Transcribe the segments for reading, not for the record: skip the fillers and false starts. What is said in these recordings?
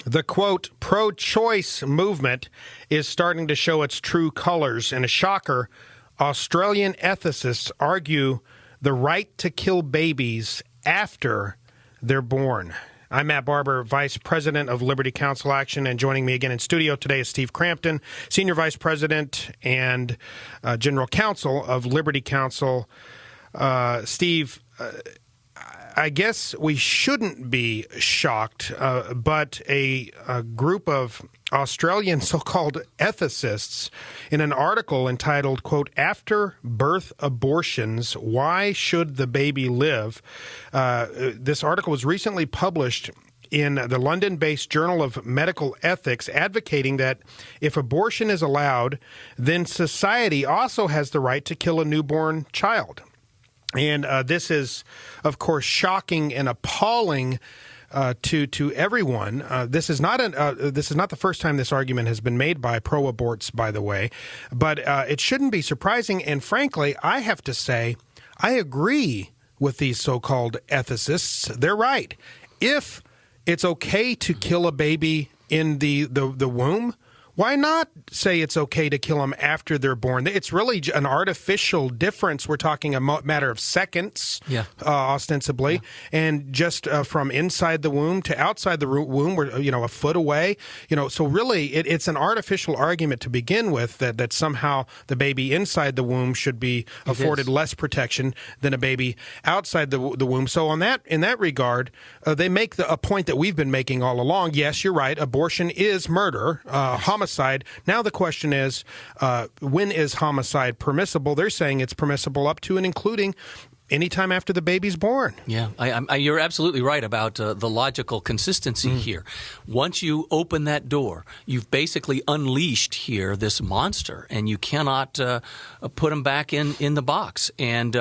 The, quote, pro-choice movement is starting to show its true colors. And a shocker, Australian ethicists argue the right to kill babies after they're born. I'm Matt Barber, Vice President of Liberty Counsel Action, and joining me again in studio today is Steve Crampton, Senior Vice President and General Counsel of Liberty Counsel. Steve, I guess we shouldn't be shocked, but a group of Australian so-called ethicists in an article entitled, quote, After Birth Abortions, Why Should the Baby Live? This article was recently published in the London-based Journal of Medical Ethics, advocating that if abortion is allowed, then society also has the right to kill a newborn child. And this is, of course, shocking and appalling to everyone. This is not the first time this argument has been made by pro-aborts, by the way, but it shouldn't be surprising. And frankly, I have to say, I agree with these so-called ethicists. They're right. If it's okay to kill a baby in the womb, why not say it's okay to kill them after they're born? It's really an artificial difference. We're talking a matter of seconds, ostensibly, and just from inside the womb to outside the womb, we're a foot away. So really, it's an artificial argument to begin with that somehow the baby inside the womb should be afforded less protection than a baby outside the womb. So in that regard, they make a point that we've been making all along. Yes, you're right. Abortion is murder, homicide. Now the question is, when is homicide permissible? They're saying it's permissible up to and including anytime after the baby's born. Yeah, you're absolutely right about the logical consistency here. Once you open that door, you've basically unleashed here this monster, and you cannot put them back in the box. And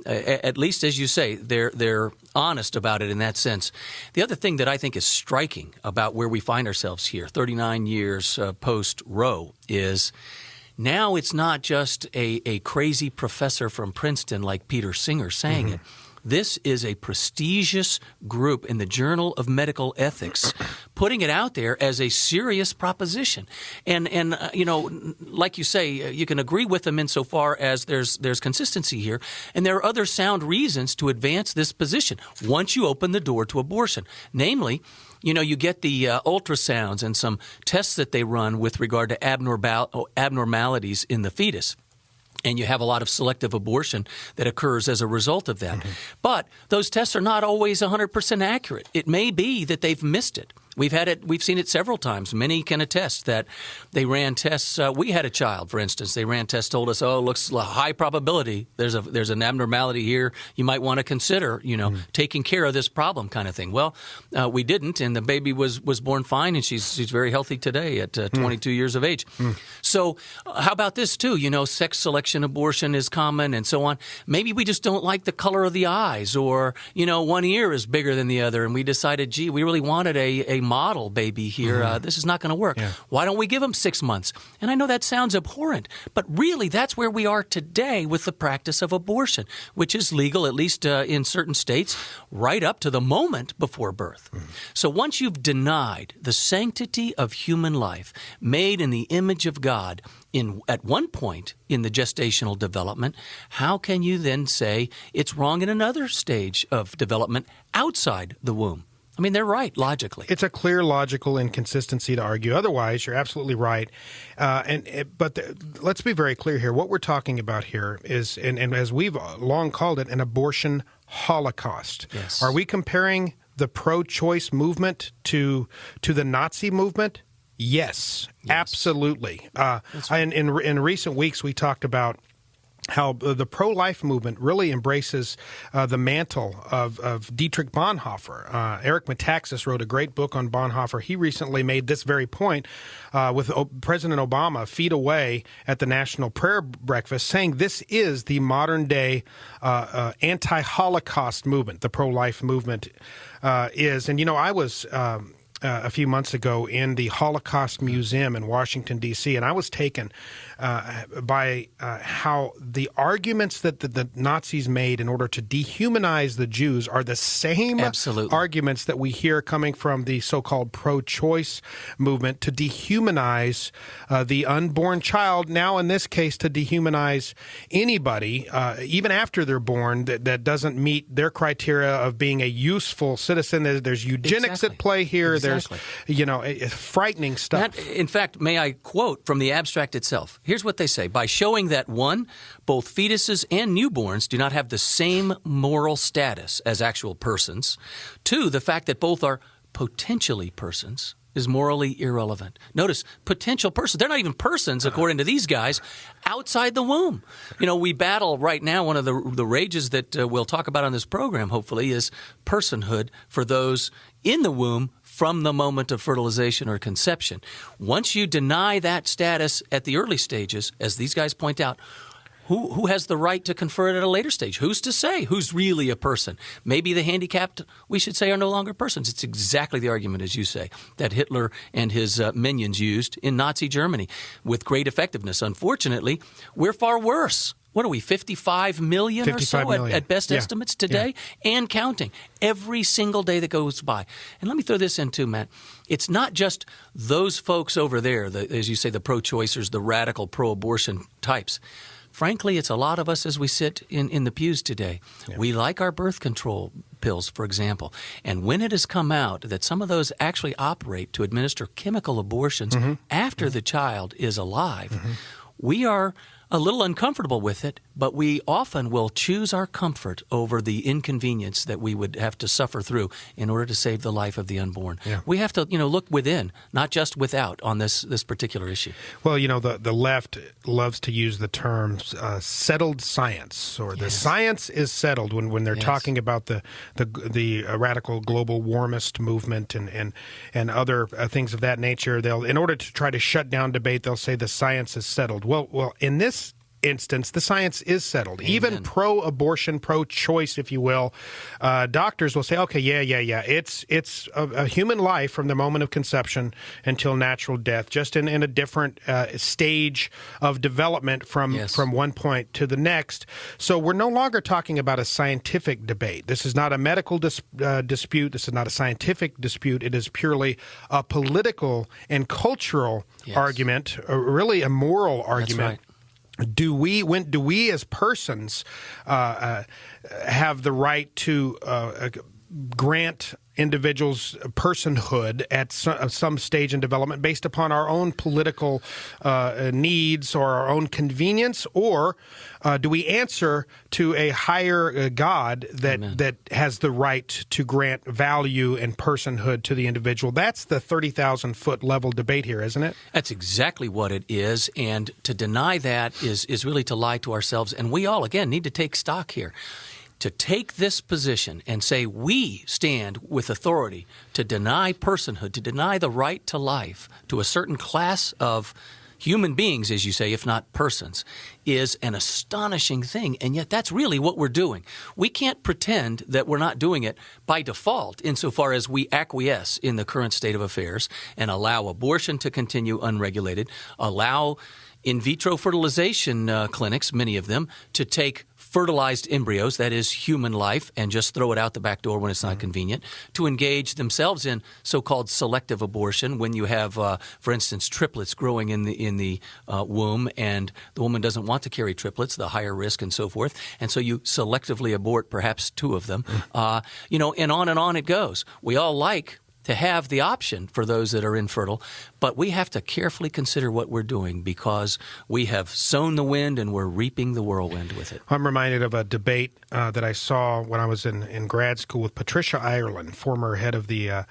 at least, as you say, they're honest about it in that sense. The other thing that I think is striking about where we find ourselves here, 39 years post-Roe, is now it's not just a crazy professor from Princeton like Peter Singer saying it. This is a prestigious group in the Journal of Medical Ethics putting it out there as a serious proposition. And like you say, you can agree with them insofar as there's consistency here. And there are other sound reasons to advance this position once you open the door to abortion. Namely, you get the ultrasounds and some tests that they run with regard to abnormalities in the fetus. And you have a lot of selective abortion that occurs as a result of that. But those tests are not always 100% accurate. It may be that they've missed it. We've seen it several times. Many can attest that they ran tests. We had a child, for instance. They ran tests, told us, looks high probability. There's an abnormality here. You might want to consider, taking care of this problem, kind of thing. Well, we didn't, and the baby was born fine, and she's very healthy today at 22 years of age. So, how about this too? Sex selection abortion is common, and so on. Maybe we just don't like the color of the eyes, or one ear is bigger than the other, and we decided, we really wanted a model baby here. This is not going to work. Why don't we give them 6 months? And I know that sounds abhorrent, but really that's where we are today with the practice of abortion, which is legal, at least in certain states, right up to the moment before birth. So once you've denied the sanctity of human life made in the image of God at one point in the gestational development, how can you then say it's wrong in another stage of development outside the womb? I mean, they're right, logically. It's a clear logical inconsistency to argue. Otherwise, you're absolutely right. But let's be very clear here. What we're talking about here is, and as we've long called it, an abortion holocaust. Yes. Are we comparing the pro-choice movement to the Nazi movement? Yes. Absolutely. In recent weeks, we talked about how the pro-life movement really embraces the mantle of Dietrich Bonhoeffer. Eric Metaxas wrote a great book on Bonhoeffer. He recently made this very point with President Obama feet away at the National Prayer Breakfast, saying this is the modern-day anti-Holocaust movement, the pro-life movement is. And, I was a few months ago in the Holocaust Museum in Washington, D.C., and I was taken by how the arguments that the Nazis made in order to dehumanize the Jews are the same Absolutely. arguments that we hear coming from the so-called pro-choice movement to dehumanize the unborn child, now in this case to dehumanize anybody, even after they're born, that doesn't meet their criteria of being a useful citizen. There's eugenics at play here. Exactly. There's, frightening stuff. In fact, may I quote from the abstract itself? Here's what they say. By showing that, one, both fetuses and newborns do not have the same moral status as actual persons. Two, the fact that both are potentially persons is morally irrelevant. Notice, potential persons. They're not even persons, according to these guys, outside the womb. We battle right now, one of the rages that we'll talk about on this program, hopefully, is personhood for those in the womb from the moment of fertilization or conception. Once you deny that status at the early stages, as these guys point out, who has the right to confer it at a later stage? Who's to say who's really a person? Maybe the handicapped, we should say, are no longer persons. It's exactly the argument, as you say, that Hitler and his minions used in Nazi Germany with great effectiveness. Unfortunately, we're far worse. What are we, 55 million or so at best estimates today? Yeah. And counting every single day that goes by. And let me throw this in too, Matt. It's not just those folks over there, as you say, the pro-choicers, the radical pro-abortion types. Frankly, it's a lot of us as we sit in the pews today. Yeah. We like our birth control pills, for example. And when it has come out that some of those actually operate to administer chemical abortions after the child is alive, we are a little uncomfortable with it, but we often will choose our comfort over the inconvenience that we would have to suffer through in order to save the life of the unborn. Yeah. We have to, look within, not just without, on this particular issue. Well, the left loves to use the terms settled science, or the science is settled when they're talking about the radical global warmist movement and other things of that nature. They'll, in order to try to shut down debate, they'll say the science is settled. Well, in this instance, the science is settled. Amen. Even pro-abortion, pro-choice, if you will, doctors will say, okay, it's a human life from the moment of conception until natural death, just in a different stage of development from one point to the next. So we're no longer talking about a scientific debate. This is not a medical dispute. This is not a scientific dispute. It is purely a political and cultural argument, really a moral argument. That's right. Do we as persons have the right to grant individuals personhood at some stage in development based upon our own political needs or our own convenience, or do we answer to a higher God that has the right to grant value and personhood to the individual? That's the 30,000-foot level debate here, isn't it? That's exactly what it is, and to deny that is really to lie to ourselves, and we all, again, need to take stock here. To take this position and say we stand with authority to deny personhood, to deny the right to life to a certain class of human beings, as you say, if not persons, is an astonishing thing. And yet that's really what we're doing. We can't pretend that we're not doing it by default insofar as we acquiesce in the current state of affairs and allow abortion to continue unregulated, allow in vitro fertilization clinics, many of them, to take fertilized embryos, that is human life, and just throw it out the back door when it's not convenient, to engage themselves in so-called selective abortion when you have, for instance, triplets growing in the womb, and the woman doesn't want to carry triplets, the higher risk and so forth, and so you selectively abort perhaps two of them, and on it goes. We all like to have the option for those that are infertile, but we have to carefully consider what we're doing because we have sown the wind and we're reaping the whirlwind with it. I'm reminded of a debate that I saw when I was in grad school with Patricia Ireland, former head of the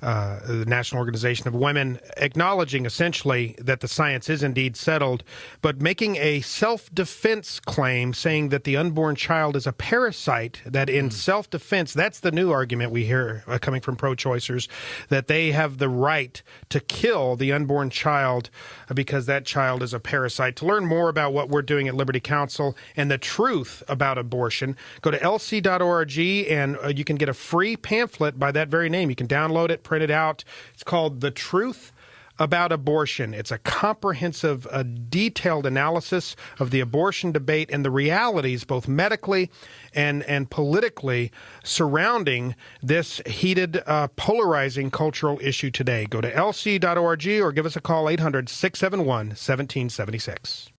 National Organization of Women, acknowledging essentially that the science is indeed settled, but making a self-defense claim saying that the unborn child is a parasite, that in self-defense, that's the new argument we hear coming from pro-choicers, that they have the right to kill the unborn child because that child is a parasite. To learn more about what we're doing at Liberty Counsel and the truth about abortion, go to lc.org and you can get a free pamphlet by that very name. You can download it, printed out. It's called The Truth About Abortion. It's a comprehensive, detailed analysis of the abortion debate and the realities, both medically and politically, surrounding this heated, polarizing cultural issue today. Go to lc.org or give us a call, 800-671-1776.